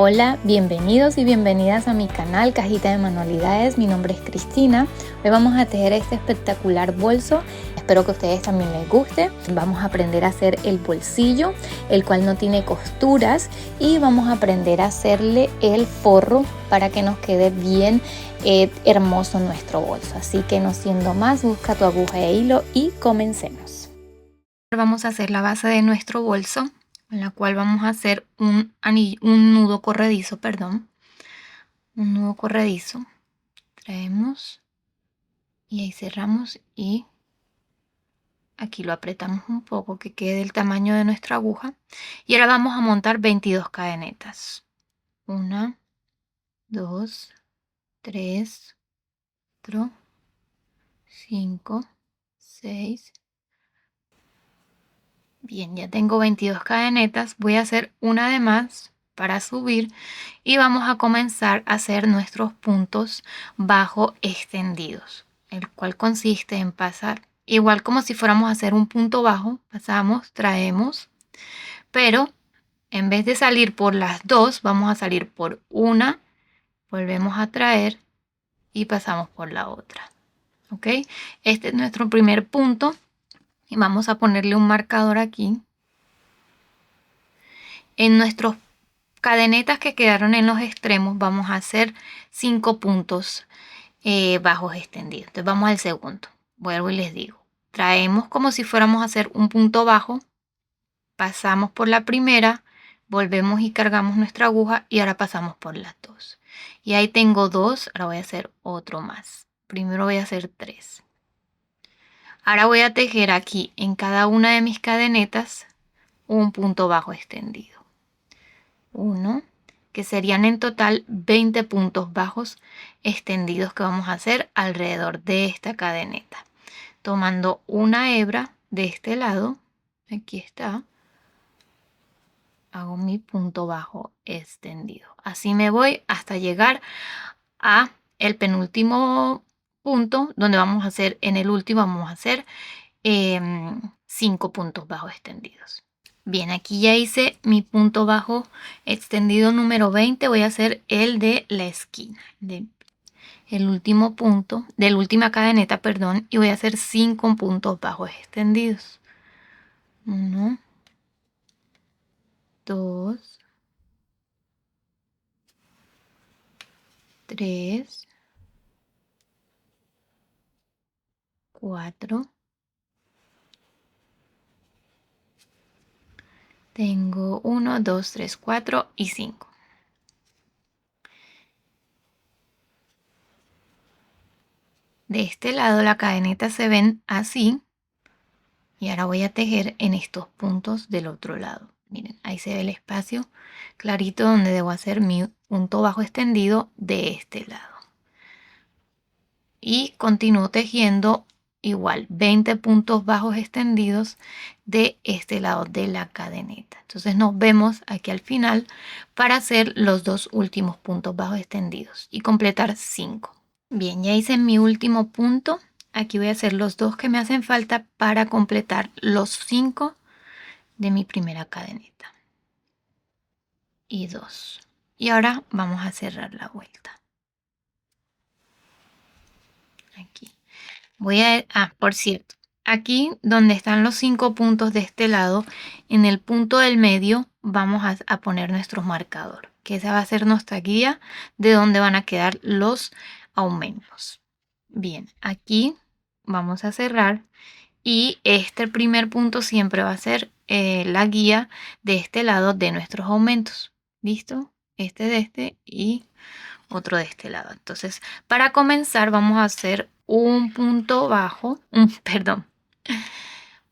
Hola, bienvenidos y bienvenidas a mi canal Cajita de Manualidades. Mi nombre es Cristina. Hoy vamos a tejer este espectacular bolso. Espero que a ustedes también les guste. Vamos a aprender a hacer el bolsillo, el cual no tiene costuras, y vamos a aprender a hacerle el forro para que nos quede bien hermoso nuestro bolso. Así que no siendo más, busca tu aguja e hilo y comencemos. Vamos a hacer la base de nuestro bolso, en la cual vamos a hacer un nudo corredizo, un nudo corredizo. Traemos y ahí cerramos y aquí lo apretamos un poco que quede del tamaño de nuestra aguja. Y ahora vamos a montar 22 cadenetas. 1, 2, 3, 4, 5, 6. Bien, ya tengo 22 cadenetas. Voy a hacer una de más para subir y vamos a comenzar a hacer nuestros puntos bajo extendidos, el cual consiste en pasar igual como si fuéramos a hacer un punto bajo. Pasamos, traemos, pero en vez de salir por las dos, vamos a salir por una, volvemos a traer y pasamos por la otra. ¿Ok? Este es nuestro primer punto y vamos a ponerle un marcador aquí. En nuestras cadenetas que quedaron en los extremos vamos a hacer 5 puntos bajos extendidos. Entonces vamos al segundo. Vuelvo y les digo. Traemos como si fuéramos a hacer un punto bajo. Pasamos por la primera. Volvemos y cargamos nuestra aguja y ahora pasamos por las dos. Y ahí tengo 2. Ahora voy a hacer otro más. Primero voy a hacer 3. Ahora voy a tejer aquí en cada una de mis cadenetas un punto bajo extendido. 1, que serían en total 20 puntos bajos extendidos que vamos a hacer alrededor de esta cadeneta. Tomando una hebra de este lado, aquí está, hago mi punto bajo extendido. Así me voy hasta llegar a el penúltimo punto, donde vamos a hacer, en el último vamos a hacer 5 puntos bajos extendidos. Bien, aquí ya hice mi punto bajo extendido número 20. Voy a hacer el de la esquina, el último punto, de la última cadeneta, perdón, y voy a hacer 5 puntos bajos extendidos. 1, 2, 3, 4. Tengo 1, 2, 3, 4 y 5. De este lado la cadeneta se ven así. Y ahora voy a tejer en estos puntos del otro lado. Miren, ahí se ve el espacio clarito donde debo hacer mi punto bajo extendido de este lado. Y continúo tejiendo igual 20 puntos bajos extendidos de este lado de la cadeneta. Entonces nos vemos aquí al final para hacer los dos últimos puntos bajos extendidos y completar 5. Bien, ya hice mi último punto. Aquí voy a hacer los 2 que me hacen falta para completar los 5 de mi primera cadeneta. Y 2. Y ahora vamos a cerrar la vuelta. Aquí. Por cierto, aquí donde están los 5 puntos de este lado, en el punto del medio vamos a poner nuestro marcador, que esa va a ser nuestra guía de dónde van a quedar los aumentos. Bien, aquí vamos a cerrar y este primer punto siempre va a ser la guía de este lado de nuestros aumentos. ¿Listo? Este de este y otro de este lado. Entonces, para comenzar vamos a hacer un punto bajo, perdón.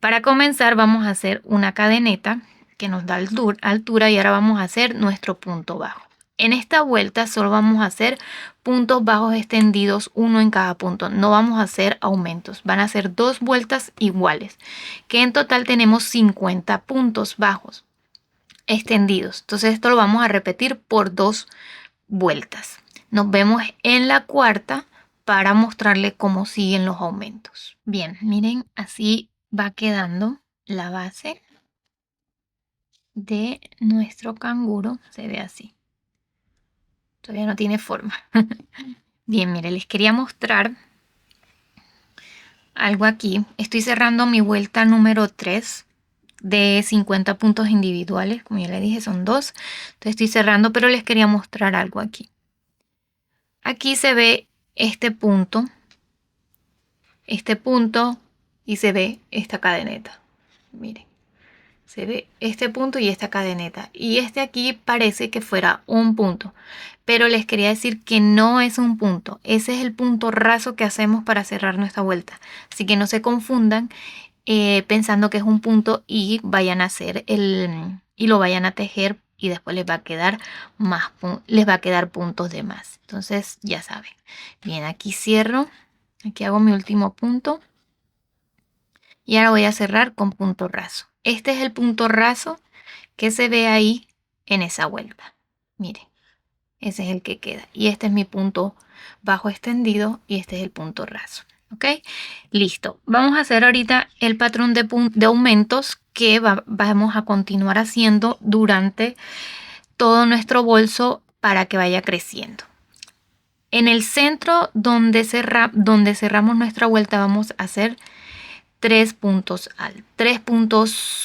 Para comenzar vamos a hacer una cadeneta que nos da altura y ahora vamos a hacer nuestro punto bajo. En esta vuelta solo vamos a hacer puntos bajos extendidos, uno en cada punto. No vamos a hacer aumentos. Van a ser 2 vueltas iguales, que en total tenemos 50 puntos bajos extendidos. Entonces esto lo vamos a repetir por 2 vueltas. Nos vemos en la cuarta para mostrarle cómo siguen los aumentos. Bien, miren, así va quedando la base de nuestro canguro. Se ve así. Todavía no tiene forma. Bien, mire, les quería mostrar algo aquí. Estoy cerrando mi vuelta número 3 de 50 puntos individuales. Como ya le dije, son 2. Entonces estoy cerrando, pero les quería mostrar algo aquí. Aquí se ve este punto y se ve esta cadeneta. Miren, se ve este punto y esta cadeneta. Y este aquí parece que fuera un punto, pero les quería decir que no es un punto. Ese es el punto raso que hacemos para cerrar nuestra vuelta. Así que no se confundan pensando que es un punto y vayan a hacer y lo vayan a tejer y después les va a quedar les va a quedar puntos de más. Entonces ya saben. Bien, aquí cierro. Aquí hago mi último punto. Y ahora voy a cerrar con punto raso. Este es el punto raso que se ve ahí en esa vuelta. Miren, ese es el que queda. Y este es mi punto bajo extendido y este es el punto raso. ¿Ok? Listo. Vamos a hacer ahorita el patrón de aumentos que vamos a continuar haciendo durante todo nuestro bolso para que vaya creciendo. En el centro donde cerramos nuestra vuelta vamos a hacer 3 puntos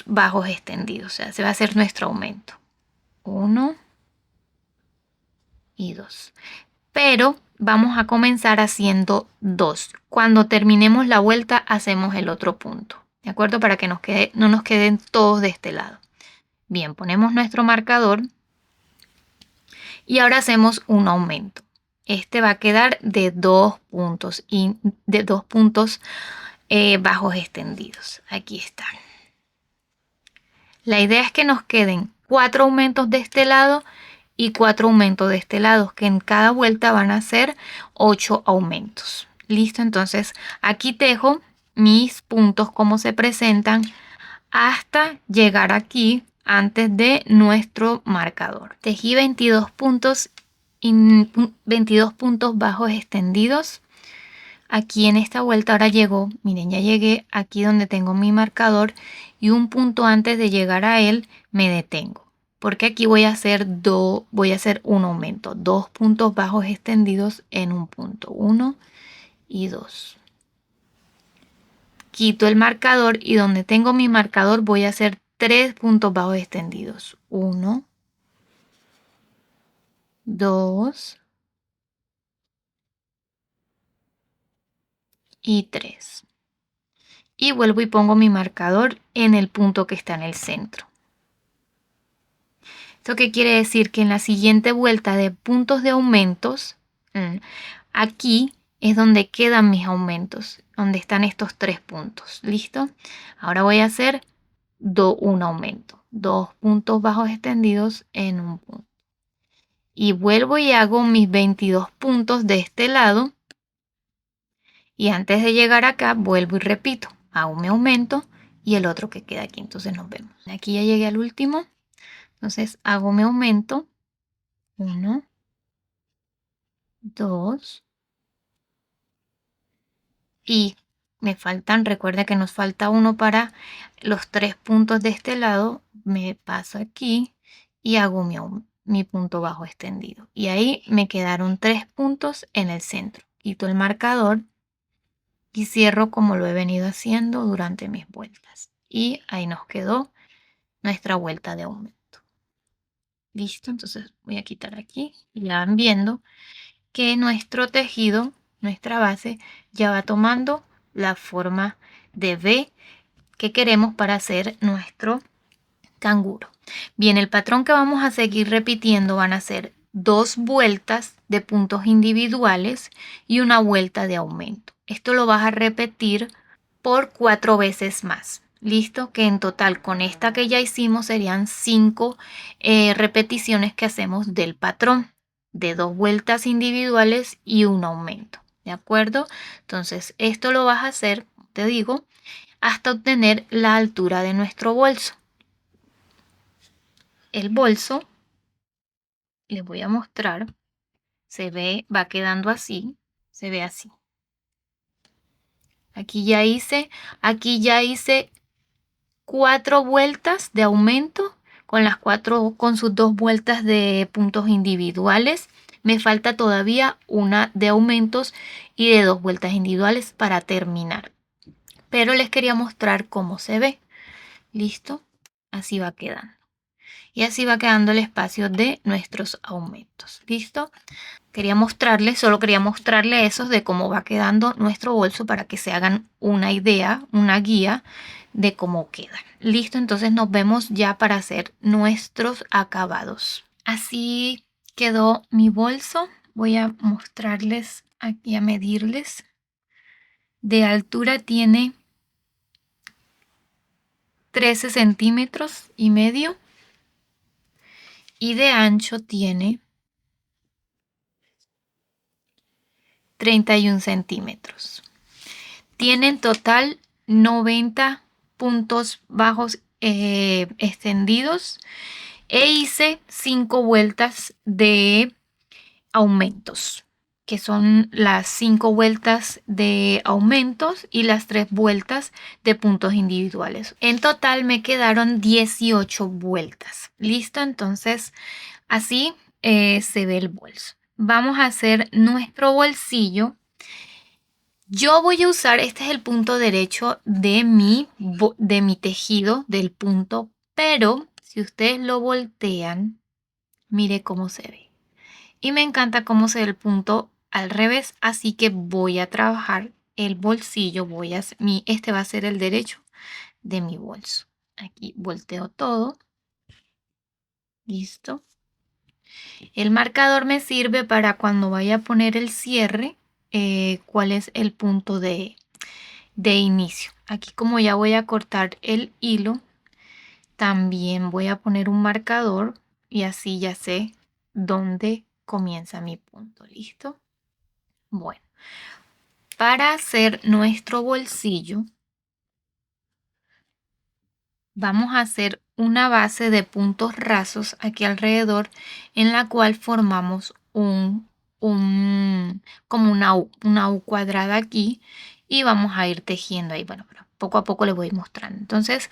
bajos extendidos. O sea, se va a hacer nuestro aumento. 1 y 2. Pero vamos a comenzar haciendo 2. Cuando terminemos la vuelta hacemos el otro punto. ¿De acuerdo? Para que no nos queden todos de este lado. Bien, ponemos nuestro marcador. Y ahora hacemos un aumento. Este va a quedar de 2 puntos bajos extendidos. Aquí están. La idea es que nos queden 4 aumentos de este lado y 4 aumentos de este lado, que en cada vuelta van a ser 8 aumentos. Listo, entonces aquí tejo mis puntos como se presentan hasta llegar aquí antes de nuestro marcador. Tejí 22 puntos bajos extendidos. Aquí en esta vuelta ahora llegó, miren, ya llegué aquí donde tengo mi marcador y un punto antes de llegar a él me detengo. Porque aquí voy a hacer un aumento, 2 puntos bajos extendidos en un punto, 1 y 2. Quito el marcador y donde tengo mi marcador voy a hacer 3 puntos bajos extendidos, 1, 2 y 3. Y vuelvo y pongo mi marcador en el punto que está en el centro. ¿Esto qué quiere decir? Que en la siguiente vuelta de puntos de aumentos, aquí es donde quedan mis aumentos, donde están estos 3 puntos. ¿Listo? Ahora voy a hacer un aumento, 2 puntos bajos extendidos en un punto. Y vuelvo y hago mis 22 puntos de este lado. Y antes de llegar acá, vuelvo y repito, hago mi aumento y el otro que queda aquí. Entonces nos vemos. Aquí ya llegué al último. Entonces hago mi aumento. 1, 2. Y me faltan, recuerda que nos falta uno para los 3 puntos de este lado. Me paso aquí y hago mi punto bajo extendido. Y ahí me quedaron 3 puntos en el centro. Quito el marcador y cierro como lo he venido haciendo durante mis vueltas. Y ahí nos quedó nuestra vuelta de aumento. Listo, entonces voy a quitar aquí y ya van viendo que nuestro tejido, nuestra base, ya va tomando la forma de V que queremos para hacer nuestro canguro. Bien, el patrón que vamos a seguir repitiendo van a ser 2 vueltas de puntos individuales y una vuelta de aumento. Esto lo vas a repetir por 4 veces más. Listo, que en total con esta que ya hicimos serían 5 repeticiones que hacemos del patrón de 2 vueltas individuales y un aumento. ¿De acuerdo? Entonces esto lo vas a hacer, te digo, hasta obtener la altura de nuestro bolso. El bolso, les voy a mostrar, va quedando así, se ve así. Aquí ya hice 4 vueltas de aumento con sus 2 vueltas de puntos individuales. Me falta todavía una de aumentos y de 2 vueltas individuales para terminar. Pero les quería mostrar cómo se ve. ¿Listo? Así va quedando. Y así va quedando el espacio de nuestros aumentos. ¿Listo? Solo quería mostrarles eso de cómo va quedando nuestro bolso para que se hagan una idea, una guía de cómo queda. Listo, entonces nos vemos ya para hacer nuestros acabados. Así quedó mi bolso. Voy a mostrarles aquí, a medirles. De altura tiene 13 centímetros y medio y de ancho tiene 31 centímetros. Tiene en total 90 puntos bajos extendidos e hice 5 vueltas de aumentos, que son las 5 vueltas de aumentos y las 3 vueltas de puntos individuales. En total me quedaron 18 vueltas. Listo, entonces así se ve el bolso. Vamos a hacer nuestro bolsillo. Yo voy a usar, este es el punto derecho de mi tejido, del punto, pero si ustedes lo voltean, mire cómo se ve. Y me encanta cómo se ve el punto al revés, así que voy a trabajar el bolsillo, este va a ser el derecho de mi bolso. Aquí volteo todo. Listo. El marcador me sirve para cuando vaya a poner el cierre, cuál es el punto de inicio. Aquí como ya voy a cortar el hilo, también voy a poner un marcador y así ya sé dónde comienza mi punto. ¿Listo? Bueno, para hacer nuestro bolsillo, vamos a hacer una base de puntos rasos aquí alrededor en la cual formamos como una U cuadrada aquí y vamos a ir tejiendo ahí. Bueno, pero poco a poco les voy mostrando. Entonces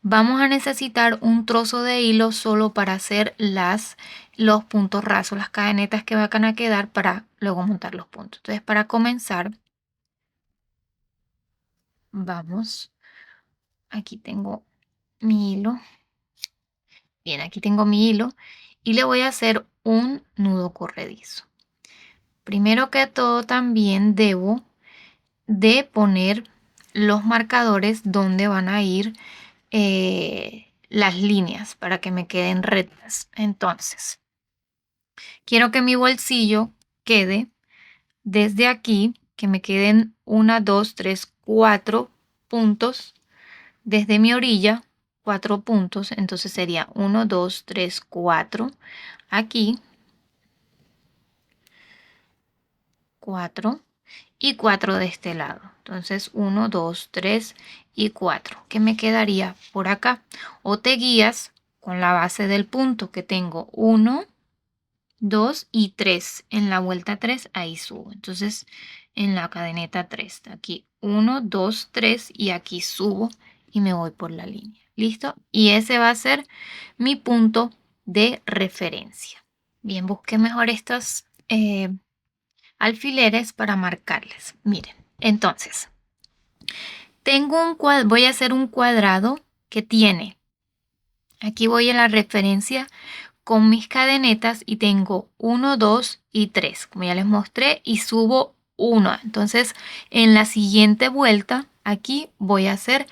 vamos a necesitar un trozo de hilo solo para hacer los puntos rasos, las cadenetas que van a quedar para luego montar los puntos. Entonces para comenzar, vamos, aquí tengo mi hilo. Bien, aquí tengo mi hilo y le voy a hacer un nudo corredizo. Primero que todo también debo de poner los marcadores donde van a ir las líneas para que me queden rectas. Entonces, quiero que mi bolsillo quede desde aquí, que me queden 1, 2, 3, 4 puntos desde mi orilla, 4 puntos, entonces sería 1, 2, 3, 4 aquí, 4 y 4 de este lado. Entonces 1, 2, 3 y 4. ¿Qué me quedaría por acá? O te guías con la base del punto que tengo 1, 2 y 3. En la vuelta 3 ahí subo. Entonces en la cadeneta 3, aquí 1, 2, 3 y aquí subo y me voy por la línea. ¿Listo? Y ese va a ser mi punto de referencia. Bien, busqué mejor estos alfileres para marcarles. Miren, entonces, voy a hacer un cuadrado que tiene, aquí voy a la referencia con mis cadenetas y tengo 1, 2 y 3, como ya les mostré, y subo 1. Entonces, en la siguiente vuelta, aquí voy a hacer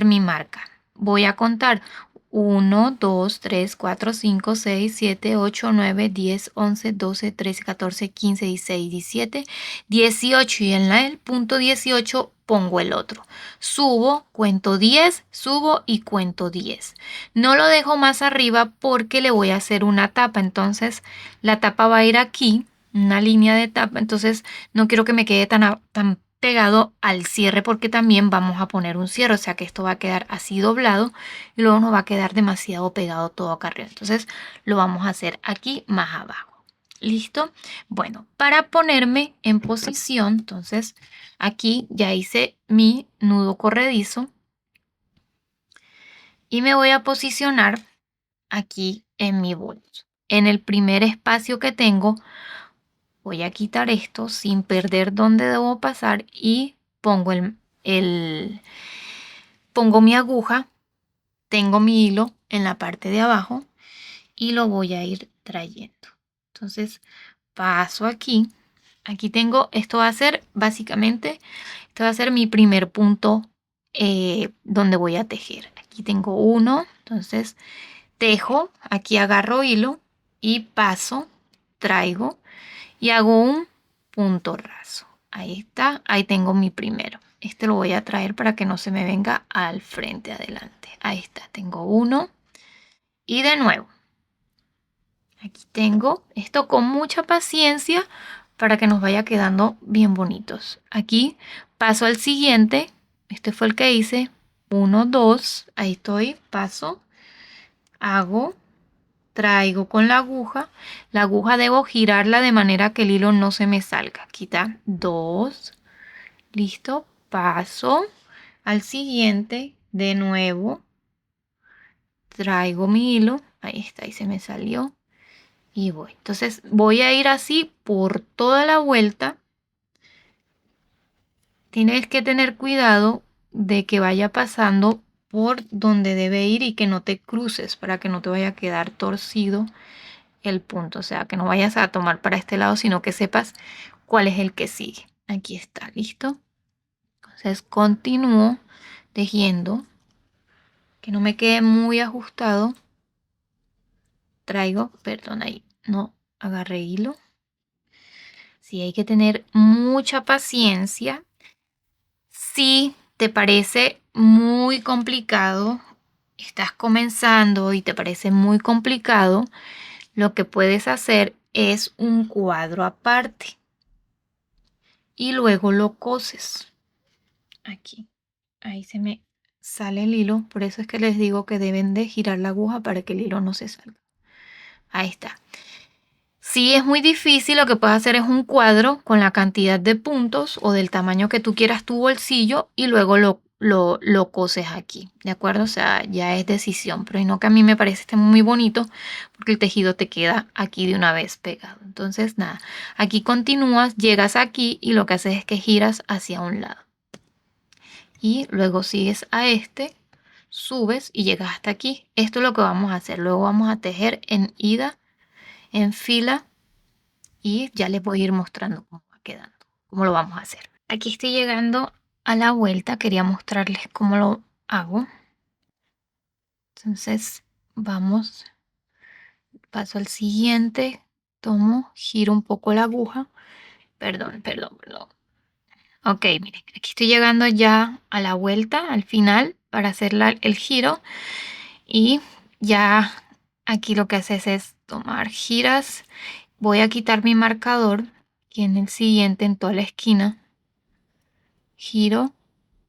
mi marca. Voy a contar 1, 2, 3, 4, 5, 6, 7, 8, 9, 10, 11, 12, 13, 14, 15, 16, 17, 18 y en el punto 18 pongo el otro. Subo, cuento 10, subo y cuento 10. No lo dejo más arriba porque le voy a hacer una tapa. Entonces la tapa va a ir aquí, una línea de tapa. Entonces no quiero que me quede tan pegado al cierre porque también vamos a poner un cierre. O sea que esto va a quedar así doblado y luego nos va a quedar demasiado pegado todo acá arriba. Entonces lo vamos a hacer aquí más abajo. ¿Listo? Bueno, para ponerme en posición, entonces aquí ya hice mi nudo corredizo y me voy a posicionar aquí en mi bolso. en el primer espacio que tengo voy a quitar esto sin perder dónde debo pasar y pongo pongo mi aguja, tengo mi hilo en la parte de abajo y lo voy a ir trayendo. Entonces paso aquí. Aquí tengo, esto va a ser básicamente, este va a ser mi primer punto donde voy a tejer. Aquí tengo uno, entonces tejo, aquí agarro hilo y paso, traigo y hago un punto raso. Ahí está, ahí tengo mi primero. Este lo voy a traer para que no se me venga al frente, adelante. Ahí está, tengo uno y de nuevo. Aquí tengo esto con mucha paciencia para que nos vaya quedando bien bonitos. Aquí paso al siguiente. Este fue el que hice. 1, 2. Ahí estoy. Paso. Hago. Traigo con la aguja. La aguja debo girarla de manera que el hilo no se me salga. Quita 2. Listo. Paso al siguiente. De nuevo. Traigo mi hilo. Ahí está. Ahí se me salió. Y voy. Entonces voy a ir así por toda la vuelta. Tienes que tener cuidado de que vaya pasando por donde debe ir y que no te cruces para que no te vaya a quedar torcido el punto. O sea, que no vayas a tomar para este lado, sino que sepas cuál es el que sigue. Aquí está, ¿listo? Entonces continúo tejiendo, que no me quede muy ajustado. Traigo, perdón, ahí no agarré hilo. Sí, hay que tener mucha paciencia. Si te parece muy complicado, estás comenzando y te parece muy complicado, lo que puedes hacer es un cuadro aparte y luego lo coses. Aquí, ahí se me sale el hilo, por eso es que les digo que deben de girar la aguja para que el hilo no se salga. Ahí está. Si es muy difícil, lo que puedes hacer es un cuadro con la cantidad de puntos o del tamaño que tú quieras tu bolsillo y luego lo coses aquí, ¿de acuerdo? O sea, ya es decisión, pero no, que a mí me parece este muy bonito porque el tejido te queda aquí de una vez pegado. Entonces, nada, aquí continúas, llegas aquí y lo que haces es que giras hacia un lado. Y luego sigues a este, subes y llegas hasta aquí. Esto es lo que vamos a hacer. Luego vamos a tejer en ida, en fila. Y ya les voy a ir mostrando cómo va quedando, cómo lo vamos a hacer. Aquí estoy llegando a la vuelta, quería mostrarles cómo lo hago. Entonces vamos, paso al siguiente, tomo, giro un poco la aguja. Perdón. Ok, miren, aquí estoy llegando ya a la vuelta, al final, para hacer el giro. Y ya aquí lo que haces es tomar giras. Voy a quitar mi marcador y en el siguiente, en toda la esquina, giro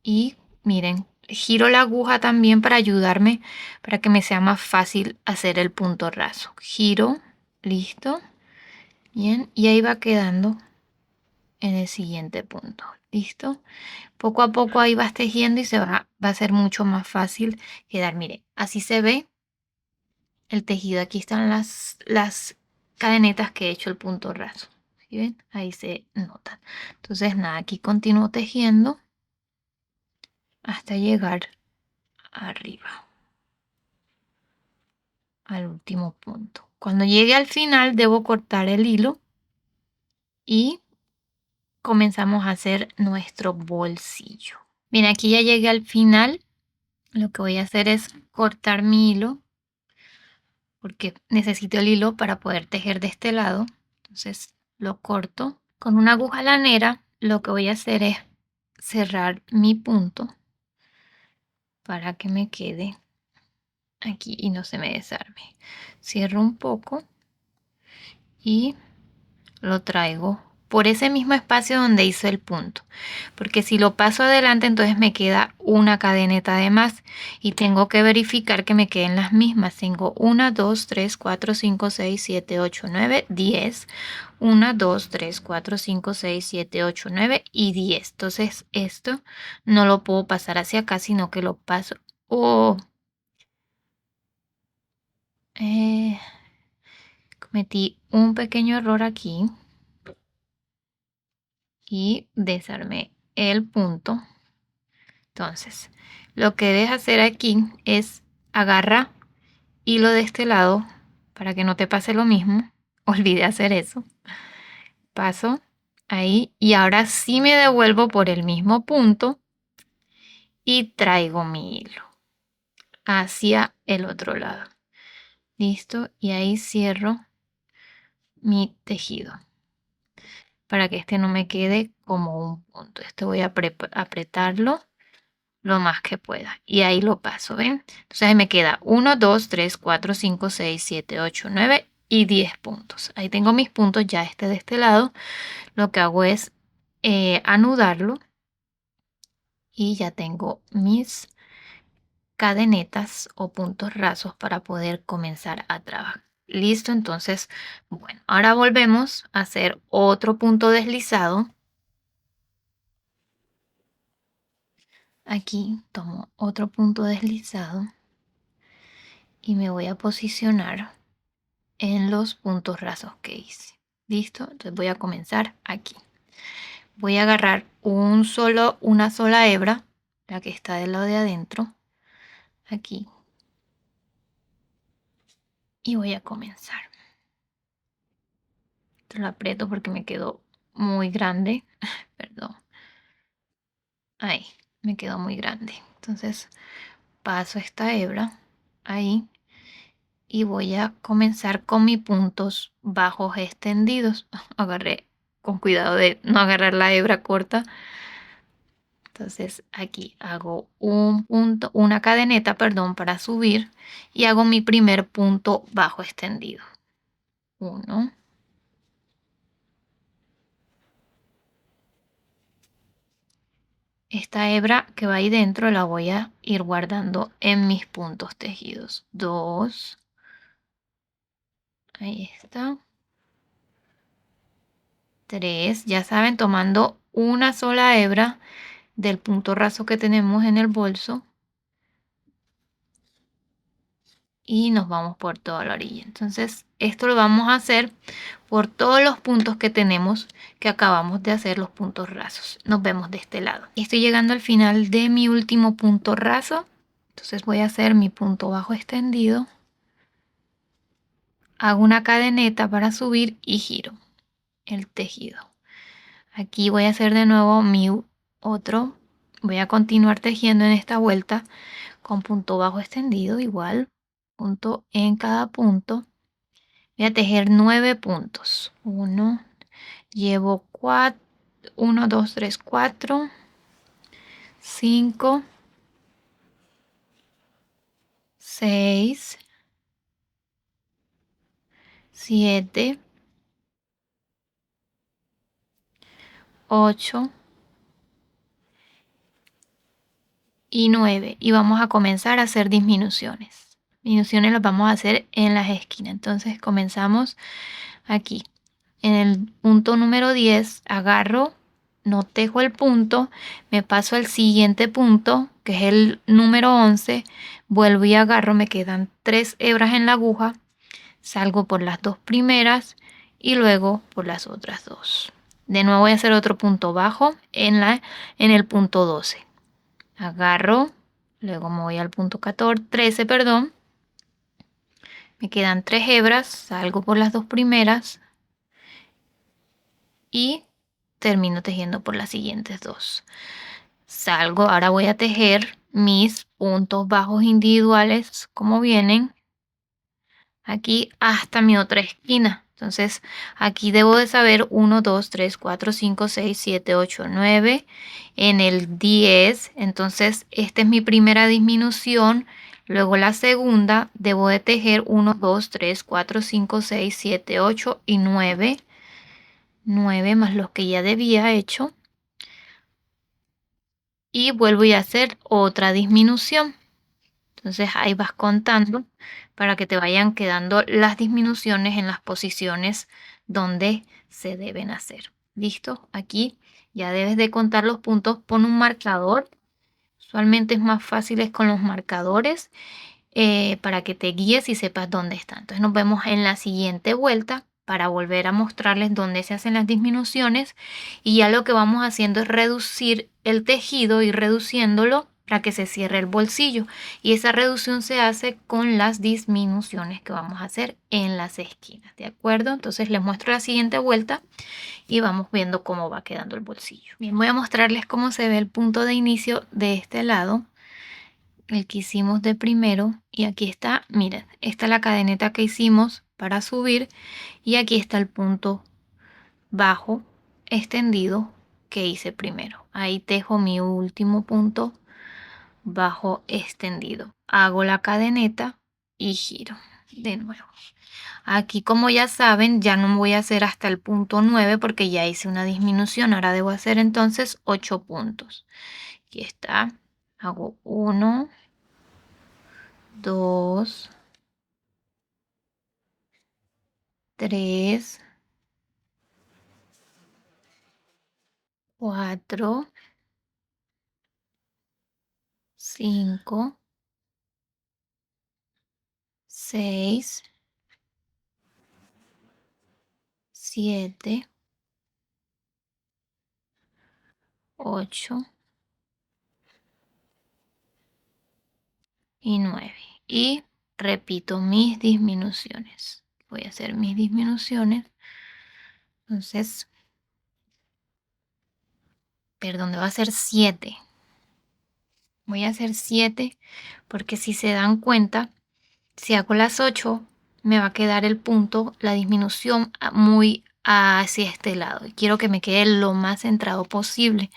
y miren, giro la aguja también para ayudarme, para que me sea más fácil hacer el punto raso. Giro, listo, bien, y ahí va quedando en el siguiente punto, listo. Poco a poco ahí vas tejiendo y va a ser mucho más fácil quedar. Miren, así se ve el tejido. Aquí están las cadenetas que he hecho el punto raso. ¿Sí ven? Ahí se nota. Entonces nada, aquí continúo tejiendo hasta llegar arriba al último punto. Cuando llegue al final debo cortar el hilo y comenzamos a hacer nuestro bolsillo. Bien, aquí ya llegué al final. Lo que voy a hacer es cortar mi hilo porque necesito el hilo para poder tejer de este lado. Entonces lo corto con una aguja lanera. Lo que voy a hacer es cerrar mi punto para que me quede aquí y no se me desarme. Cierro un poco y lo traigo por ese mismo espacio donde hice el punto, porque si lo paso adelante entonces me queda una cadeneta de más y tengo que verificar que me queden las mismas. Tengo 1, 2, 3, 4, 5, 6, 7, 8, 9, 10. 1, 2, 3, 4, 5, 6, 7, 8, 9 y 10. Entonces esto no lo puedo pasar hacia acá, sino que lo paso. Oh, Cometí un pequeño error aquí y desarmé el punto. Entonces, lo que debes hacer aquí es agarra hilo de este lado para que no te pase lo mismo. Olvidé hacer eso. Paso ahí y ahora sí me devuelvo por el mismo punto y traigo mi hilo hacia el otro lado. Listo, y ahí cierro mi tejido para que este no me quede como un punto. Este voy a apretarlo lo más que pueda y ahí lo paso, ¿ven? Entonces ahí me queda 1, 2, 3, 4, 5, 6, 7, 8, 9 y 10 puntos. Ahí tengo mis puntos, ya de este lado. Lo que hago es anudarlo y ya tengo mis cadenetas o puntos rasos para poder comenzar a trabajar. Listo, entonces, bueno, ahora volvemos a hacer otro punto deslizado. Aquí tomo otro punto deslizado y me voy a posicionar en los puntos rasos que hice. Listo, entonces voy a comenzar aquí. Voy a agarrar una sola hebra, la que está del lado de adentro, aquí, y voy a comenzar. Esto lo aprieto porque me quedó muy grande. Perdón. Ahí, me quedó muy grande. Entonces paso esta hebra ahí y voy a comenzar con mis puntos bajos extendidos. Agarré con cuidado de no agarrar la hebra corta. Entonces aquí hago una cadeneta, perdón, para subir y hago mi primer punto bajo extendido. 1. Esta hebra que va ahí dentro la voy a ir guardando en mis puntos tejidos. 2. Ahí está. 3. Ya saben, tomando una sola hebra del punto raso que tenemos en el bolso y nos vamos por toda la orilla. Entonces esto lo vamos a hacer por todos los puntos que tenemos que acabamos de hacer los puntos rasos. Nos vemos de este lado. Estoy llegando al final de mi último punto raso. Entonces voy a hacer mi punto bajo extendido. Hago una cadeneta para subir y giro el tejido. Aquí voy a hacer de nuevo mi otro. Voy a continuar tejiendo en esta vuelta con punto bajo extendido igual. Punto en cada punto. Voy a tejer 9 puntos. 1, llevo 4, 1, 2, 3, 4, 5, 6, 7, 8 y 9. Y vamos a comenzar a hacer disminuciones. Disminuciones las vamos a hacer en las esquinas. Entonces comenzamos aquí. En el punto número 10 agarro, no tejo el punto, me paso al siguiente punto, que es el número 11, vuelvo y agarro, me quedan 3 hebras en la aguja, salgo por las 2 primeras y luego por las otras 2. De nuevo voy a hacer otro punto bajo en el punto 12. Agarro, luego me voy al punto 13, perdón. Me quedan 3 hebras, salgo por las 2 primeras y termino tejiendo por las siguientes 2. Salgo, ahora voy a tejer mis puntos bajos individuales como vienen aquí hasta mi otra esquina. Entonces aquí debo de saber 1, 2, 3, 4, 5, 6, 7, 8, 9. En el 10, entonces esta es mi primera disminución. Luego la segunda debo de tejer 1, 2, 3, 4, 5, 6, 7, 8 y 9. 9 más los que ya debía hecho. Y vuelvo a hacer otra disminución. Entonces ahí vas contando para que te vayan quedando las disminuciones en las posiciones donde se deben hacer. ¿Listo? Aquí ya debes de contar los puntos. Pon un marcador. Usualmente es más fácil con los marcadores. para que te guíes y sepas dónde está. Entonces nos vemos en la siguiente vuelta para volver a mostrarles dónde se hacen las disminuciones, y ya lo que vamos haciendo es reducir el tejido y reduciéndolo para que se cierre el bolsillo, y esa reducción se hace con las disminuciones que vamos a hacer en las esquinas, ¿de acuerdo? Entonces les muestro la siguiente vuelta y vamos viendo cómo va quedando el bolsillo. Bien, voy a mostrarles cómo se ve el punto de inicio de este lado, el que hicimos de primero, y aquí está, miren, esta es la cadeneta que hicimos para subir, y aquí está el punto bajo extendido que hice primero. Ahí dejo mi último punto bajo extendido, hago la cadeneta y giro de nuevo. Aquí, como ya saben, ya no voy a hacer hasta el punto 9 porque ya hice una disminución. Ahora debo hacer entonces 8 puntos. Aquí está, hago 1, 2, 3, 4, 5, 6, 7, 8 y 9. Y repito mis disminuciones. Voy a hacer mis disminuciones. Entonces, perdón, va a ser 7. Voy a hacer 7 porque si se dan cuenta, si hago las 8, me va a quedar el punto, la disminución muy hacia este lado. Y quiero que me quede lo más centrado posible.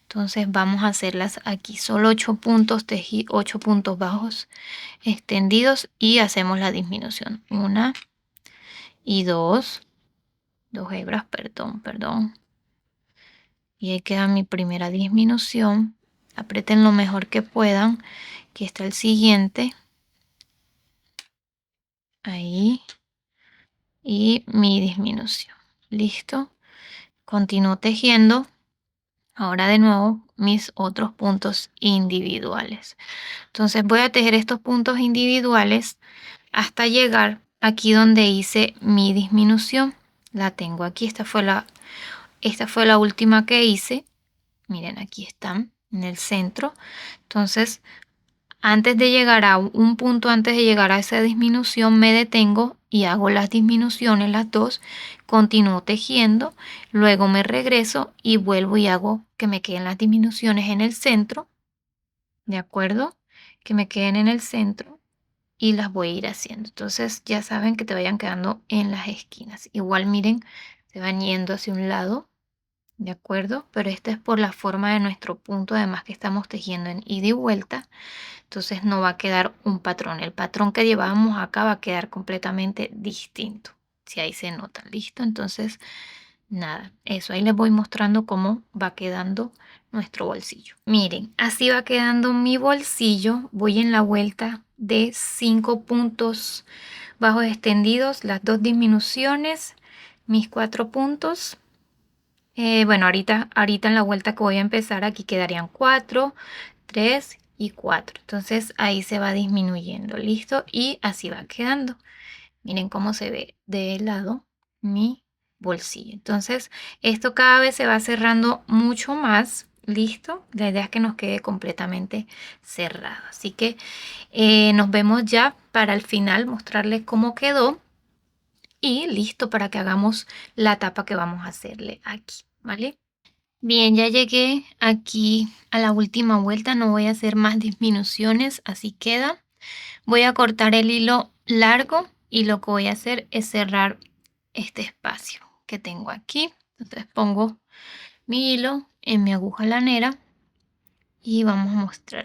Entonces vamos a hacerlas aquí. Solo 8 puntos, 8 puntos bajos extendidos, y hacemos la disminución. 1 y 2. 2 hebras, perdón. Y ahí queda mi primera disminución. Aprieten lo mejor que puedan. Aquí está el siguiente. Ahí. Y mi disminución. Listo. Continúo tejiendo. Ahora de nuevo mis otros puntos individuales. Entonces voy a tejer estos puntos individuales hasta llegar aquí donde hice mi disminución. La tengo aquí. Esta fue la última que hice. Miren, aquí están en el centro. Entonces, antes de llegar a un punto, antes de llegar a esa disminución, me detengo y hago las disminuciones, las dos, continúo tejiendo, luego me regreso y vuelvo y hago que me queden las disminuciones en el centro, ¿de acuerdo? Que me queden en el centro y las voy a ir haciendo. Entonces ya saben que te vayan quedando en las esquinas. Igual miren, se van yendo hacia un lado, ¿de acuerdo? Pero esta es por la forma de nuestro punto, además que estamos tejiendo en ida y vuelta. Entonces no va a quedar un patrón. El patrón que llevábamos acá va a quedar completamente distinto. Si ahí se nota, listo. Entonces, nada, eso ahí les voy mostrando cómo va quedando nuestro bolsillo. Miren, así va quedando mi bolsillo. Voy en la vuelta de 5 puntos bajos extendidos, las 2 disminuciones, mis 4 puntos. Bueno, ahorita en la vuelta que voy a empezar, aquí quedarían 4, 3 y 4. Entonces ahí se va disminuyendo, listo, y así va quedando. Miren cómo se ve de lado mi bolsillo. Entonces esto cada vez se va cerrando mucho más, listo. La idea es que nos quede completamente cerrado. Así que nos vemos ya para el final, mostrarles cómo quedó y listo para que hagamos la tapa que vamos a hacerle aquí, ¿vale? Bien, ya llegué aquí a la última vuelta, no voy a hacer más disminuciones, así queda. Voy a cortar el hilo largo y lo que voy a hacer es cerrar este espacio que tengo aquí. Entonces pongo mi hilo en mi aguja lanera y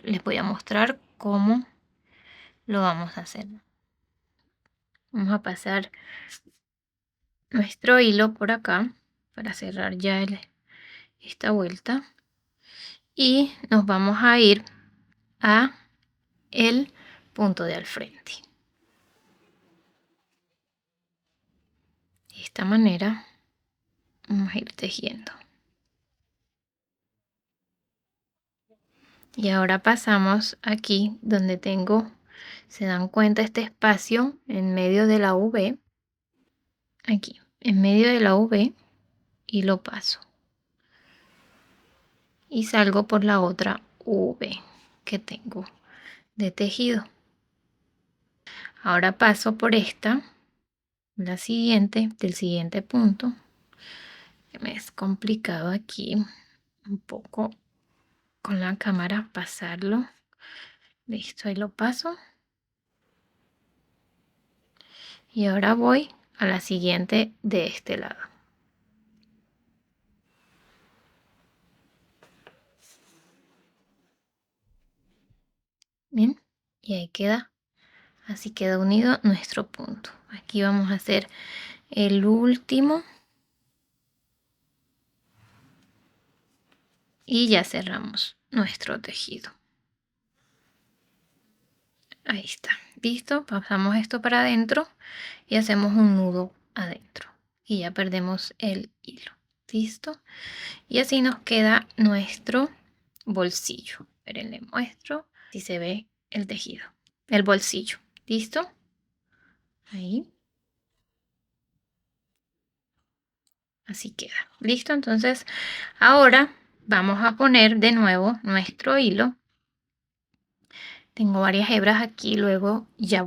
les voy a mostrar cómo lo vamos a hacer. Vamos a pasar nuestro hilo por acá para cerrar ya esta vuelta, y nos vamos a ir a el punto de al frente. De esta manera vamos a ir tejiendo. Y ahora pasamos aquí donde tengo Se dan cuenta este espacio en medio de la V, aquí, en medio de la V, y lo paso. Y salgo por la otra V que tengo de tejido. Ahora paso por esta, la siguiente, del siguiente punto, que me es complicado aquí un poco con la cámara pasarlo. Listo, ahí lo paso. Y ahora voy a la siguiente de este lado. Bien, y ahí queda. Así queda unido nuestro punto. Aquí vamos a hacer el último. Y ya cerramos nuestro tejido. Ahí está. Listo. Pasamos esto para adentro y hacemos un nudo adentro. Y ya perdemos el hilo. Listo. Y así nos queda nuestro bolsillo. Esperen, les muestro si se ve el tejido. El bolsillo. ¿Listo? Ahí. Así queda. Listo. Entonces, ahora vamos a poner de nuevo nuestro hilo. Tengo varias hebras aquí. Luego ya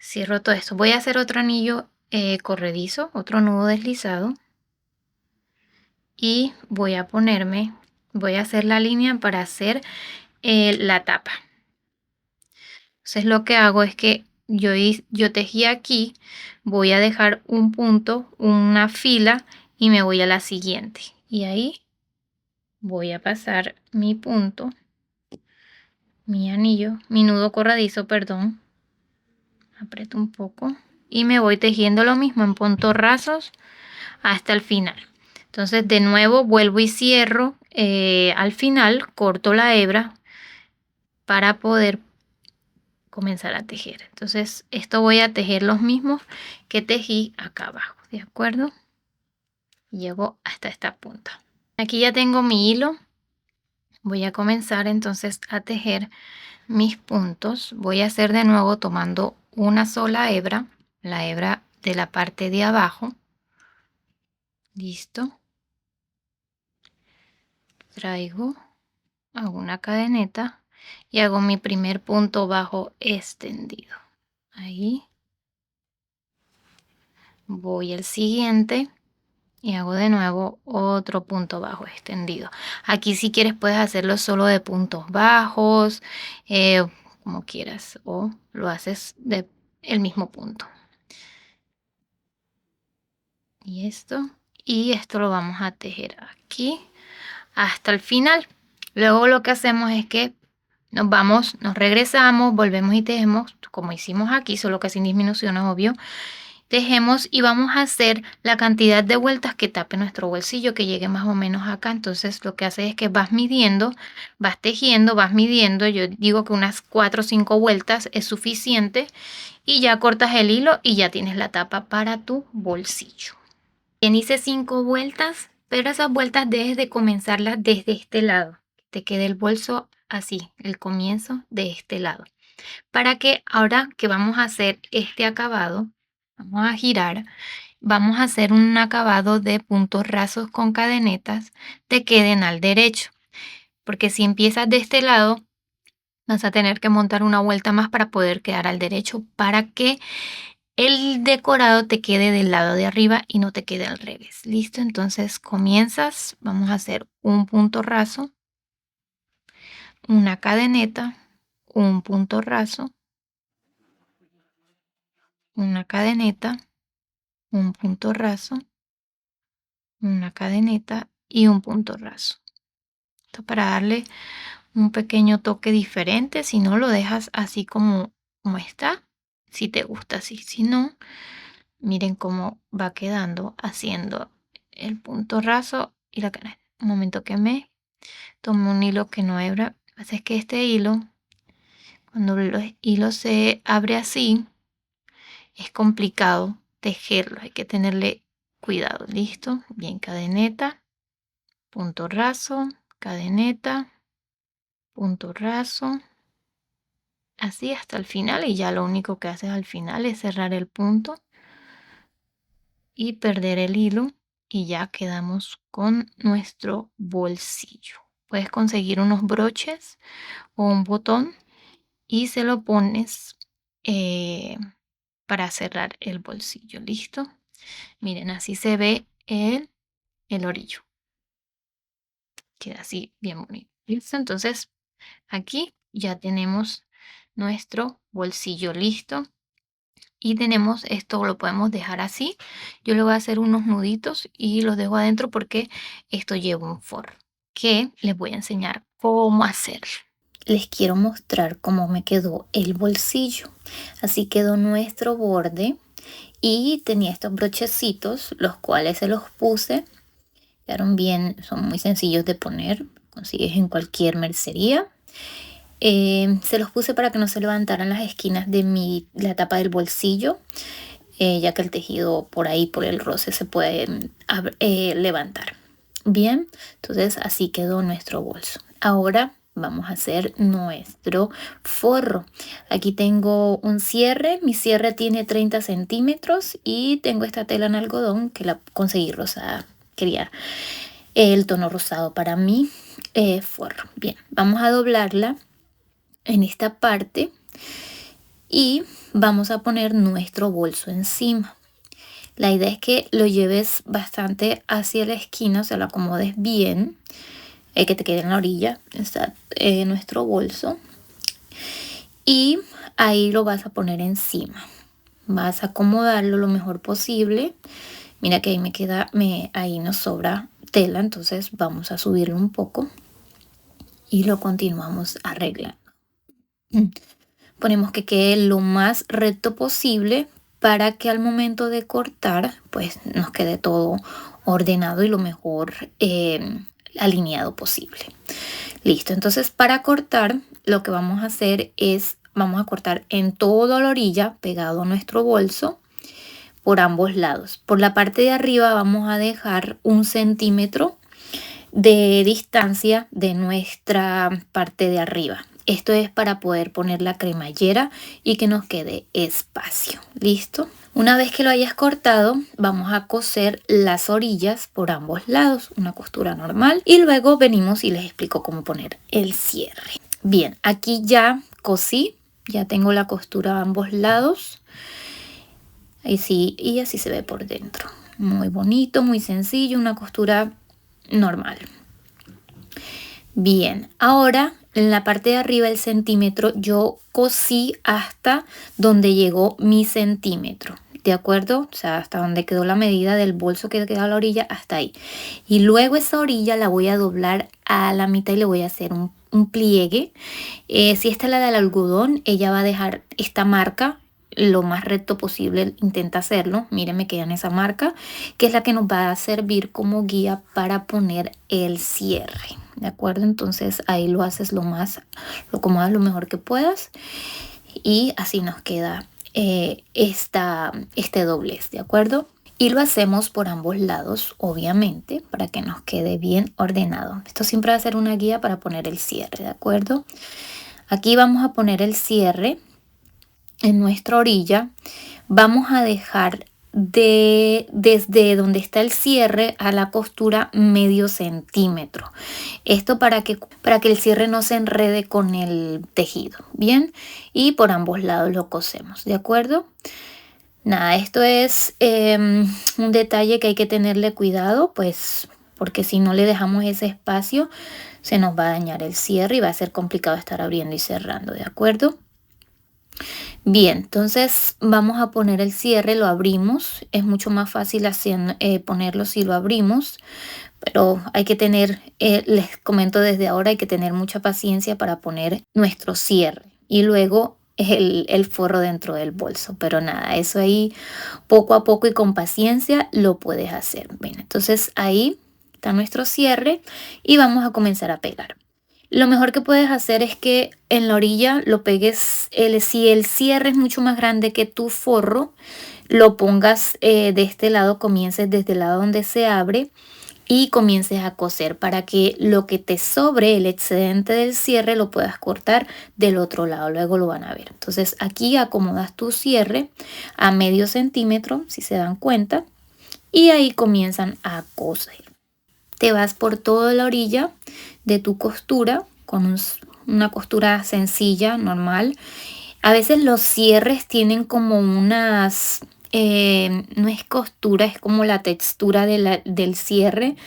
cierro todo esto. Voy a hacer otro anillo corredizo, otro nudo deslizado. Y voy a hacer la línea para hacer la tapa. Entonces lo que hago es que yo tejí aquí, voy a dejar un punto, una fila y me voy a la siguiente. Y ahí voy a pasar mi punto, mi anillo, mi nudo corredizo, perdón. Aprieto un poco y me voy tejiendo lo mismo en puntos rasos hasta el final. Entonces de nuevo vuelvo y cierro al final, corto la hebra para poder comenzar a tejer. Entonces esto voy a tejer los mismos que tejí acá abajo, ¿de acuerdo? Llego hasta esta punta. Aquí ya tengo mi hilo. Voy a comenzar entonces a tejer mis puntos. Voy a hacer de nuevo tomando una sola hebra, la hebra de la parte de abajo. Listo. Traigo, hago una cadeneta y hago mi primer punto bajo extendido. Ahí. Voy al siguiente y hago de nuevo otro punto bajo extendido. Aquí si quieres puedes hacerlo solo de puntos bajos, como quieras, o lo haces de el mismo punto. Y esto lo vamos a tejer aquí hasta el final. Luego lo que hacemos es que nos regresamos, volvemos y tejemos como hicimos aquí, solo que sin disminuciones, obvio. Tejemos y vamos a hacer la cantidad de vueltas que tape nuestro bolsillo, que llegue más o menos acá. Entonces lo que haces es que vas midiendo, vas tejiendo, vas midiendo. Yo digo que unas 4 o 5 vueltas es suficiente y ya cortas el hilo y ya tienes la tapa para tu bolsillo. Bien, hice 5 vueltas, pero esas vueltas debes de comenzarlas desde este lado. Te quede el bolso así, el comienzo de este lado. Para que ahora que vamos a hacer este acabado, vamos a girar, vamos a hacer un acabado de puntos rasos con cadenetas, te queden al derecho. Porque si empiezas de este lado, vas a tener que montar una vuelta más para poder quedar al derecho, para que el decorado te quede del lado de arriba y no te quede al revés. ¿Listo? Entonces comienzas, vamos a hacer un punto raso, una cadeneta, un punto raso, una cadeneta, un punto raso, una cadeneta y un punto raso. Esto para darle un pequeño toque diferente. Si no, lo dejas así como está, si te gusta así. Si no, miren cómo va quedando haciendo el punto raso y la cadeneta. Un momento que me tomo un hilo que no hebra. Lo que pasa es que este hilo, cuando el hilo se abre así, es complicado tejerlo. Hay que tenerle cuidado. Listo. Bien, cadeneta, punto raso, cadeneta, punto raso, así hasta el final, y ya lo único que haces al final es cerrar el punto y perder el hilo, y ya quedamos con nuestro bolsillo. Puedes conseguir unos broches o un botón y se lo pones eh, para cerrar el bolsillo. ¿Listo? Miren, así se ve el orillo. Queda así bien bonito. ¿Listo? Entonces aquí ya tenemos nuestro bolsillo listo. Y tenemos esto, lo podemos dejar así. Yo le voy a hacer unos nuditos y los dejo adentro porque esto lleva un forro que les voy a enseñar cómo hacer. Les quiero mostrar cómo me quedó el bolsillo. Así quedó nuestro borde y tenía estos brochecitos, los cuales se los puse. Quedaron bien, son muy sencillos de poner, consigues en cualquier mercería. Se los puse para que no se levantaran las esquinas de la tapa del bolsillo, ya que el tejido por ahí, por el roce, se puede levantar. Bien, entonces así quedó nuestro bolso. Ahora vamos a hacer nuestro forro. Aquí tengo un cierre, mi cierre tiene 30 centímetros y tengo esta tela en algodón que la conseguí rosada. Quería el tono rosado para mi forro. Bien, vamos a doblarla en esta parte y vamos a poner nuestro bolso encima. La idea es que lo lleves bastante hacia la esquina, o sea, lo acomodes bien, que te quede en la orilla, está nuestro bolso, y ahí lo vas a poner encima. Vas a acomodarlo lo mejor posible. Mira que ahí me queda, ahí nos sobra tela, entonces vamos a subirlo un poco y lo continuamos arreglando. Ponemos que quede lo más recto posible para que al momento de cortar pues nos quede todo ordenado y lo mejor alineado posible. Listo, entonces para cortar lo que vamos a hacer es vamos a cortar en toda la orilla pegado a nuestro bolso por ambos lados. Por la parte de arriba vamos a dejar 1 centímetro de distancia de nuestra parte de arriba. Esto es para poder poner la cremallera y que nos quede espacio. ¿Listo? Una vez que lo hayas cortado, vamos a coser las orillas por ambos lados, una costura normal. Y luego venimos y les explico cómo poner el cierre. Bien, aquí ya cosí, ya tengo la costura a ambos lados. Y así se ve por dentro. Muy bonito, muy sencillo, una costura normal. Bien, ahora en la parte de arriba del centímetro yo cosí hasta donde llegó mi centímetro, ¿de acuerdo? O sea, hasta donde quedó la medida del bolso que queda a la orilla, hasta ahí. Y luego esa orilla la voy a doblar a la mitad y le voy a hacer un pliegue. Si esta es la del algodón, ella va a dejar esta marca lo más recto posible, intenta hacerlo. Miren, me queda en esa marca, que es la que nos va a servir como guía para poner el cierre. ¿De acuerdo? Entonces ahí lo haces lo acomodas lo mejor que puedas y así nos queda este doblez, ¿de acuerdo? Y lo hacemos por ambos lados, obviamente, para que nos quede bien ordenado. Esto siempre va a ser una guía para poner el cierre, ¿de acuerdo? Aquí vamos a poner el cierre en nuestra orilla. Vamos a dejar desde donde está el cierre a la costura medio centímetro. Esto para que el cierre no se enrede con el tejido. Bien, y por ambos lados lo cosemos, ¿de acuerdo? Nada, esto es un detalle que hay que tenerle cuidado, pues porque si no le dejamos ese espacio se nos va a dañar el cierre y va a ser complicado estar abriendo y cerrando, ¿de acuerdo? Bien, entonces vamos a poner el cierre, lo abrimos. Es mucho más fácil ponerlo si lo abrimos, pero hay que tener, les comento desde ahora, hay que tener mucha paciencia para poner nuestro cierre y luego el forro dentro del bolso. Pero nada, eso ahí poco a poco y con paciencia lo puedes hacer. Bien, entonces ahí está nuestro cierre y vamos a comenzar a pegar. Lo mejor que puedes hacer es que en la orilla lo pegues, si el cierre es mucho más grande que tu forro, lo pongas de este lado, comiences desde el lado donde se abre y comiences a coser para que lo que te sobre, el excedente del cierre, lo puedas cortar del otro lado. Luego lo van a ver. Entonces aquí acomodas tu cierre a medio centímetro, si se dan cuenta, y ahí comienzan a coser. Te vas por toda la orilla de tu costura con una costura sencilla, normal. A veces los cierres tienen como unas, no es costura, es como la textura del cierre,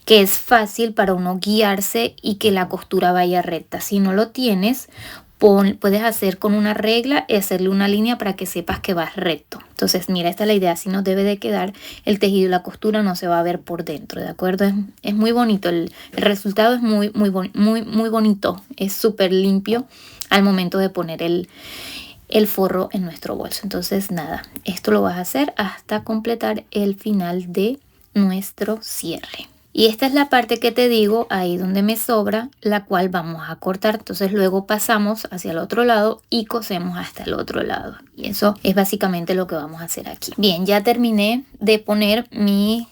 que es fácil para uno guiarse y que la costura vaya recta. Si no lo tienes, puedes hacer con una regla y hacerle una línea para que sepas que vas recto. Entonces, mira, esta es la idea, así nos debe de quedar el tejido y la costura no se va a ver por dentro, ¿de acuerdo? Es muy bonito, el resultado es muy bonito, es súper limpio al momento de poner el forro en nuestro bolso. Entonces, nada, esto lo vas a hacer hasta completar el final de nuestro cierre. Y esta es la parte que te digo, ahí donde me sobra, la cual vamos a cortar. Entonces luego pasamos hacia el otro lado y cosemos hasta el otro lado. Y eso es básicamente lo que vamos a hacer aquí. Bien, ya terminé de poner mi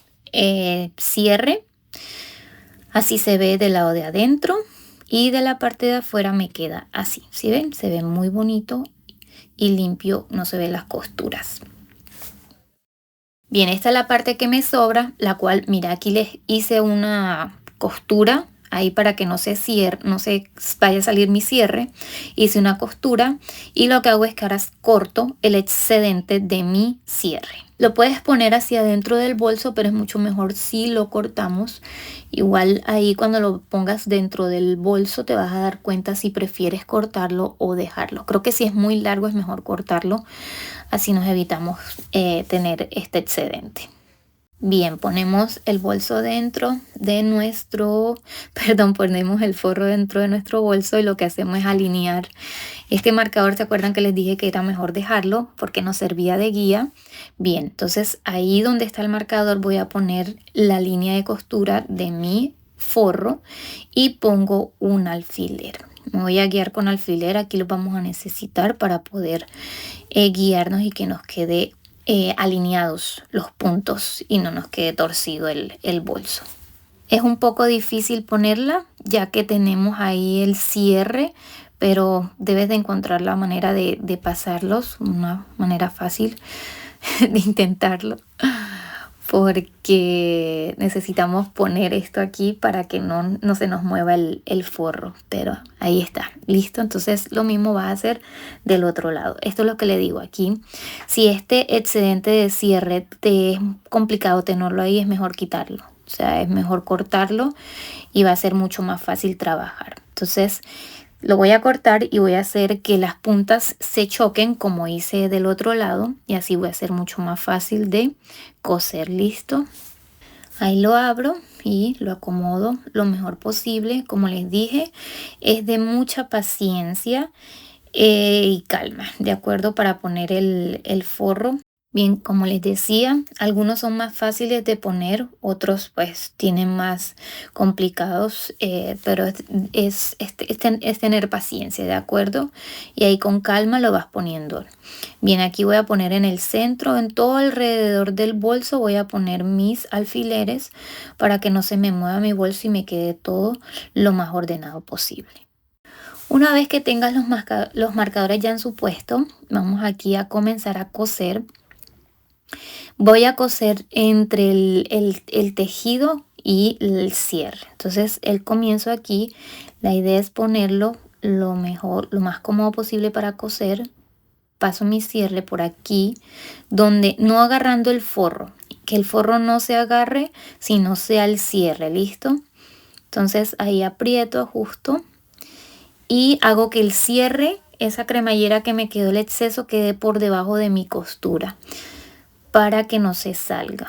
cierre. Así se ve del lado de adentro y de la parte de afuera me queda así. ¿Sí ven? Se ve muy bonito y limpio, no se ven las costuras. Bien, esta es la parte que me sobra, la cual, mira, aquí les hice una costura ahí para que no se cierre, no se vaya a salir mi cierre. Hice una costura y lo que hago es que ahora corto el excedente de mi cierre. Lo puedes poner hacia adentro del bolso, pero es mucho mejor si lo cortamos. Igual ahí cuando lo pongas dentro del bolso te vas a dar cuenta si prefieres cortarlo o dejarlo. Creo que si es muy largo es mejor cortarlo. Así nos evitamos tener este excedente. Bien, ponemos el bolso dentro de nuestro, ponemos el forro dentro de nuestro bolso y lo que hacemos es alinear. Este marcador, ¿se acuerdan que les dije que era mejor dejarlo porque nos servía de guía? Bien, entonces ahí donde está el marcador voy a poner la línea de costura de mi forro y pongo un alfiler. Me voy a guiar con alfiler, aquí lo vamos a necesitar para poder guiarnos y que nos quede alineados los puntos y no nos quede torcido el bolso. Es un poco difícil ponerla ya que tenemos ahí el cierre, pero debes de encontrar la manera de pasarlos, una manera fácil de intentarlo, porque necesitamos poner esto aquí para que no se nos mueva el forro, pero ahí está, listo. Entonces lo mismo vas a hacer del otro lado. Esto es lo que le digo aquí. Si este excedente de cierre te es complicado tenerlo ahí, es mejor quitarlo. O sea, es mejor cortarlo y va a ser mucho más fácil trabajar. Entonces lo voy a cortar y voy a hacer que las puntas se choquen como hice del otro lado y así voy a hacer mucho más fácil de coser. Listo. Ahí lo abro y lo acomodo lo mejor posible. Como les dije, es de mucha paciencia y calma, ¿de acuerdo? Para poner el forro. Bien, como les decía, algunos son más fáciles de poner, otros pues tienen más complicados, pero es tener paciencia, ¿de acuerdo? Y ahí con calma lo vas poniendo. Bien, aquí voy a poner en el centro, en todo alrededor del bolso voy a poner mis alfileres para que no se me mueva mi bolso y me quede todo lo más ordenado posible. Una vez que tengas los marcadores ya en su puesto, vamos aquí a comenzar a coser. Voy a coser entre el tejido y el cierre. Entonces el comienzo aquí, la idea es ponerlo lo más cómodo posible para coser. Paso mi cierre por aquí, donde no agarrando el forro, que el forro no se agarre, sino sea el cierre, ¿listo? Entonces ahí aprieto, ajusto y hago que el cierre, esa cremallera que me quedó el exceso, quede por debajo de mi costura, para que no se salga.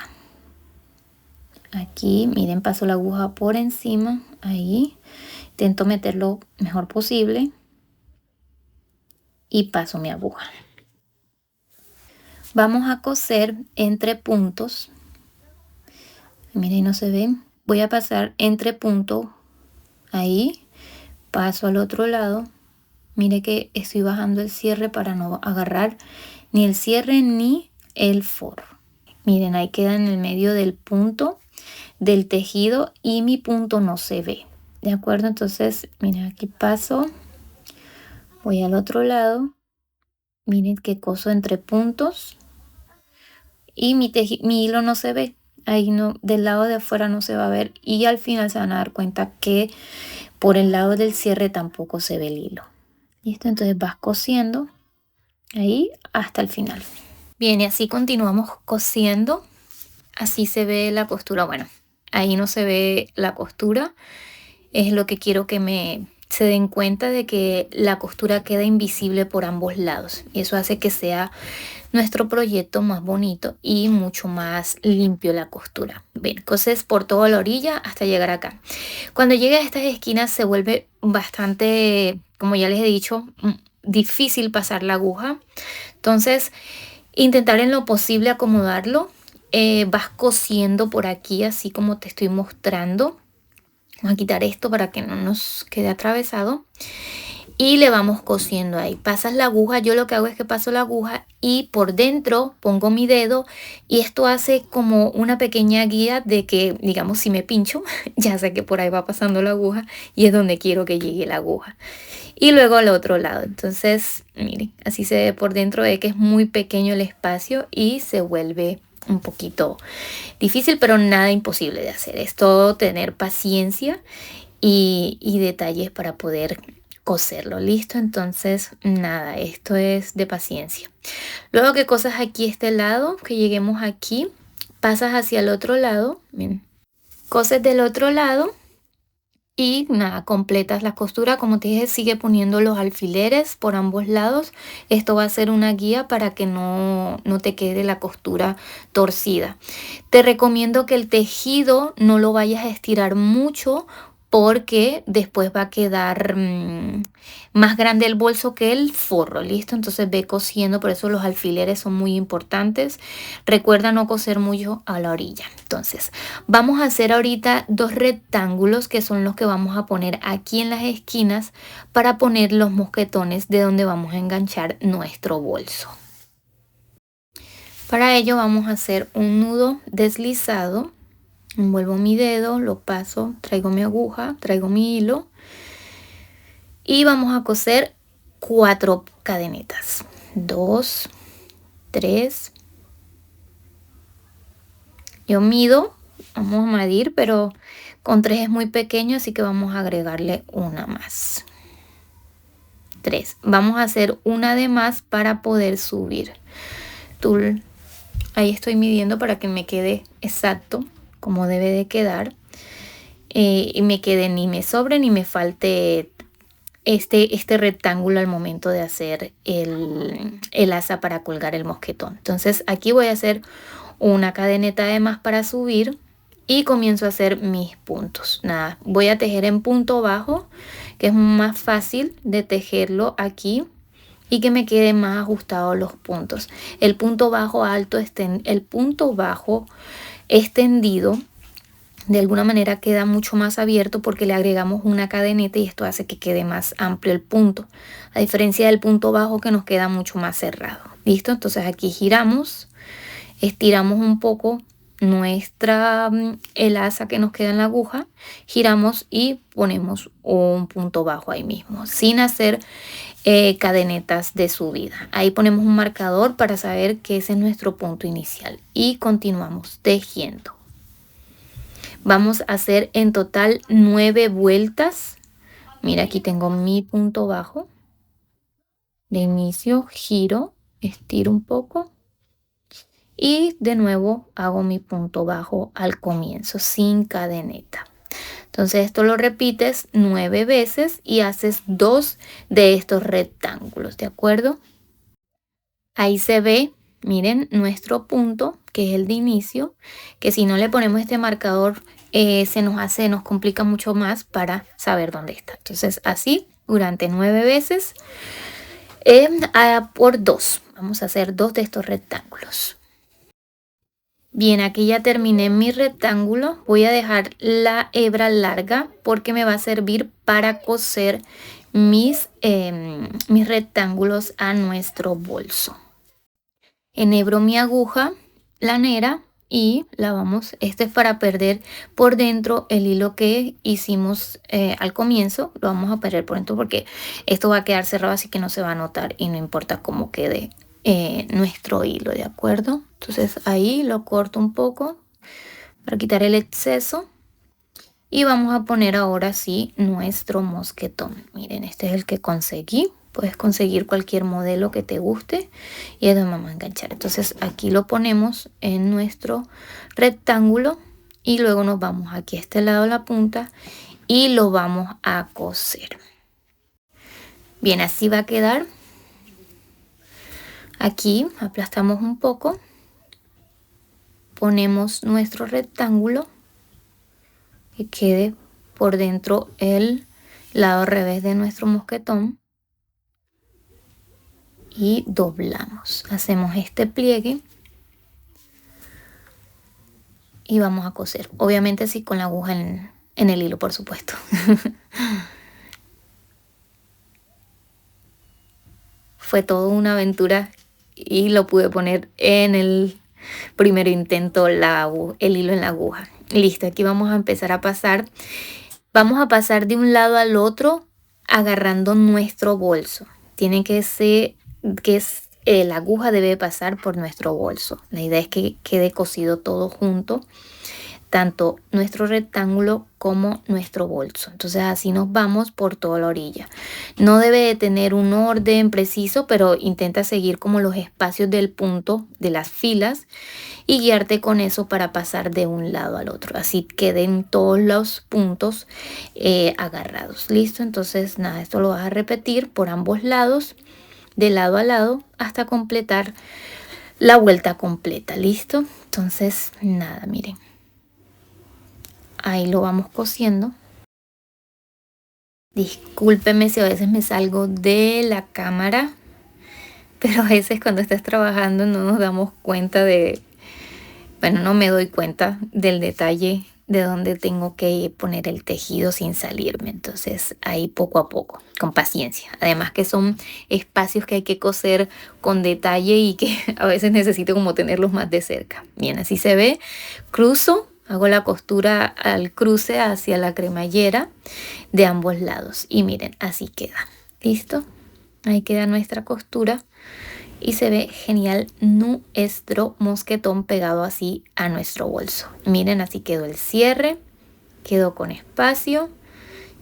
Aquí, miren, paso la aguja por encima, ahí. Intento meterlo mejor posible. Y paso mi aguja. Vamos a coser entre puntos. Miren, no se ven. Voy a pasar entre puntos, ahí. Paso al otro lado. Mire que estoy bajando el cierre para no agarrar ni el cierre ni el forro. Miren, ahí queda en el medio del punto del tejido y mi punto no se ve. ¿De acuerdo? Entonces, miren, aquí paso, voy al otro lado, miren que coso entre puntos y mi hilo no se ve. Ahí no, del lado de afuera no se va a ver y al final se van a dar cuenta que por el lado del cierre tampoco se ve el hilo. ¿Listo? Entonces vas cosiendo ahí hasta el final. Bien, y así continuamos cosiendo. Así se ve la costura. Bueno, ahí no se ve la costura. Es lo que quiero que se den cuenta de que la costura queda invisible por ambos lados. Y eso hace que sea nuestro proyecto más bonito y mucho más limpio la costura. Ven, coses por toda la orilla hasta llegar acá. Cuando llegue a estas esquinas se vuelve bastante, como ya les he dicho, difícil pasar la aguja. Entonces, intentar en lo posible acomodarlo. Vas cosiendo por aquí, así como te estoy mostrando. Vamos a quitar esto para que no nos quede atravesado. Y le vamos cosiendo ahí. Pasas la aguja, yo lo que hago es que paso la aguja y por dentro pongo mi dedo y esto hace como una pequeña guía de que, digamos, si me pincho, ya sé que por ahí va pasando la aguja y es donde quiero que llegue la aguja. Y luego al otro lado. Entonces, miren, así se ve por dentro, de que es muy pequeño el espacio y se vuelve un poquito difícil, pero nada imposible de hacer. Es todo tener paciencia y detalles para poder coserlo. Listo, entonces nada, esto es de paciencia. Luego que cosas aquí este lado, que lleguemos aquí, pasas hacia el otro lado, miren, coses del otro lado y nada, completas la costura. Como te dije, sigue poniendo los alfileres por ambos lados. Esto va a ser una guía para que no te quede la costura torcida. Te recomiendo que el tejido no lo vayas a estirar mucho porque después va a quedar más grande el bolso que el forro. ¿Listo? Entonces ve cosiendo, por eso los alfileres son muy importantes. Recuerda no coser mucho a la orilla. Entonces vamos a hacer ahorita dos rectángulos que son los que vamos a poner aquí en las esquinas para poner los mosquetones de donde vamos a enganchar nuestro bolso. Para ello vamos a hacer un nudo deslizado. Envuelvo mi dedo, lo paso, traigo mi aguja, traigo mi hilo y vamos a coser 4 cadenetas. 2, 3. Yo mido, vamos a medir, pero con 3 es muy pequeño, así que vamos a agregarle una más. 3. Vamos a hacer una de más para poder subir. Ahí estoy midiendo para que me quede exacto como debe de quedar. Y me quede ni me sobre ni me falte este rectángulo al momento de hacer el asa para colgar el mosquetón. Entonces aquí voy a hacer una cadeneta de más para subir y comienzo a hacer mis puntos. Nada, voy a tejer en punto bajo, que es más fácil de tejerlo aquí y que me queden más ajustados los puntos. El punto bajo alto, el punto bajo extendido de alguna manera queda mucho más abierto porque le agregamos una cadeneta y esto hace que quede más amplio el punto, a diferencia del punto bajo que nos queda mucho más cerrado. ¿Listo? Entonces aquí giramos, estiramos un poco el asa que nos queda en la aguja, giramos y ponemos un punto bajo ahí mismo, sin hacer cadenetas de subida. Ahí ponemos un marcador para saber que ese es nuestro punto inicial y continuamos tejiendo. Vamos a hacer en total 9 vueltas. Mira, aquí tengo mi punto bajo. De inicio, giro, estiro un poco. Y de nuevo hago mi punto bajo al comienzo, sin cadeneta. Entonces esto lo repites 9 veces y haces 2 de estos rectángulos, ¿de acuerdo? Ahí se ve, miren, nuestro punto, que es el de inicio, que si no le ponemos este marcador nos complica mucho más para saber dónde está. Entonces así durante 9 veces por 2. Vamos a hacer 2 de estos rectángulos. Bien, aquí ya terminé mi rectángulo. Voy a dejar la hebra larga porque me va a servir para coser mis rectángulos a nuestro bolso. Enhebro mi aguja lanera y la vamos, este es para perder por dentro el hilo que hicimos al comienzo, lo vamos a perder por dentro porque esto va a quedar cerrado, así que no se va a notar y no importa cómo quede nuestro hilo, ¿de acuerdo? Entonces ahí lo corto un poco para quitar el exceso. Y vamos a poner ahora sí nuestro mosquetón. Miren, este es el que conseguí. Puedes conseguir cualquier modelo que te guste y es donde vamos a enganchar. Entonces aquí lo ponemos en nuestro rectángulo y luego nos vamos aquí a este lado de la punta y lo vamos a coser. Bien, así va a quedar. Aquí aplastamos un poco, ponemos nuestro rectángulo que quede por dentro el lado revés de nuestro mosquetón y doblamos, hacemos este pliegue y vamos a coser, obviamente sí con la aguja en el hilo, por supuesto. Fue toda una aventura y lo pude poner en el primer intento el hilo en la aguja. Listo, aquí vamos a empezar a pasar. Vamos a pasar de un lado al otro agarrando nuestro bolso. Tiene que ser la aguja debe pasar por nuestro bolso. La idea es que quede cosido todo junto, tanto nuestro rectángulo como nuestro bolso. Entonces así nos vamos por toda la orilla. No debe de tener un orden preciso, pero intenta seguir como los espacios del punto de las filas y guiarte con eso para pasar de un lado al otro. Así queden todos los puntos agarrados. ¿Listo? Entonces nada, esto lo vas a repetir por ambos lados, de lado a lado, hasta completar la vuelta completa. ¿Listo? Entonces nada, miren. Ahí lo vamos cosiendo. Discúlpeme si a veces me salgo de la cámara, pero a veces cuando estás trabajando no nos damos cuenta bueno, no me doy cuenta del detalle de dónde tengo que poner el tejido sin salirme. Entonces ahí poco a poco, con paciencia. Además que son espacios que hay que coser con detalle y que a veces necesito como tenerlos más de cerca. Bien, así se ve. Cruzo. Hago la costura al cruce hacia la cremallera de ambos lados. Y miren, así queda. ¿Listo? Ahí queda nuestra costura. Y se ve genial nuestro mosquetón pegado así a nuestro bolso. Miren, así quedó el cierre. Quedó con espacio.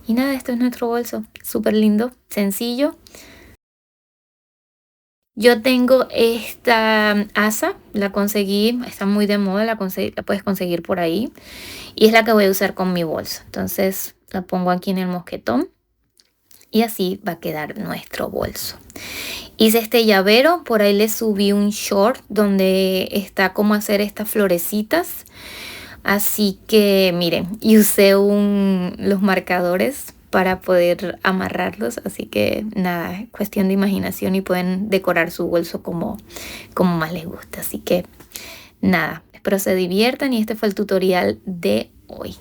Y nada, esto es nuestro bolso. Súper lindo, sencillo. Yo tengo esta asa, la conseguí, está muy de moda, la puedes conseguir por ahí. Y es la que voy a usar con mi bolso. Entonces la pongo aquí en el mosquetón y así va a quedar nuestro bolso. Hice este llavero, por ahí le subí un short donde está cómo hacer estas florecitas. Así que miren, y usé los marcadores para poder amarrarlos, así que nada, es cuestión de imaginación y pueden decorar su bolso como más les gusta. Así que nada, espero se diviertan y este fue el tutorial de hoy.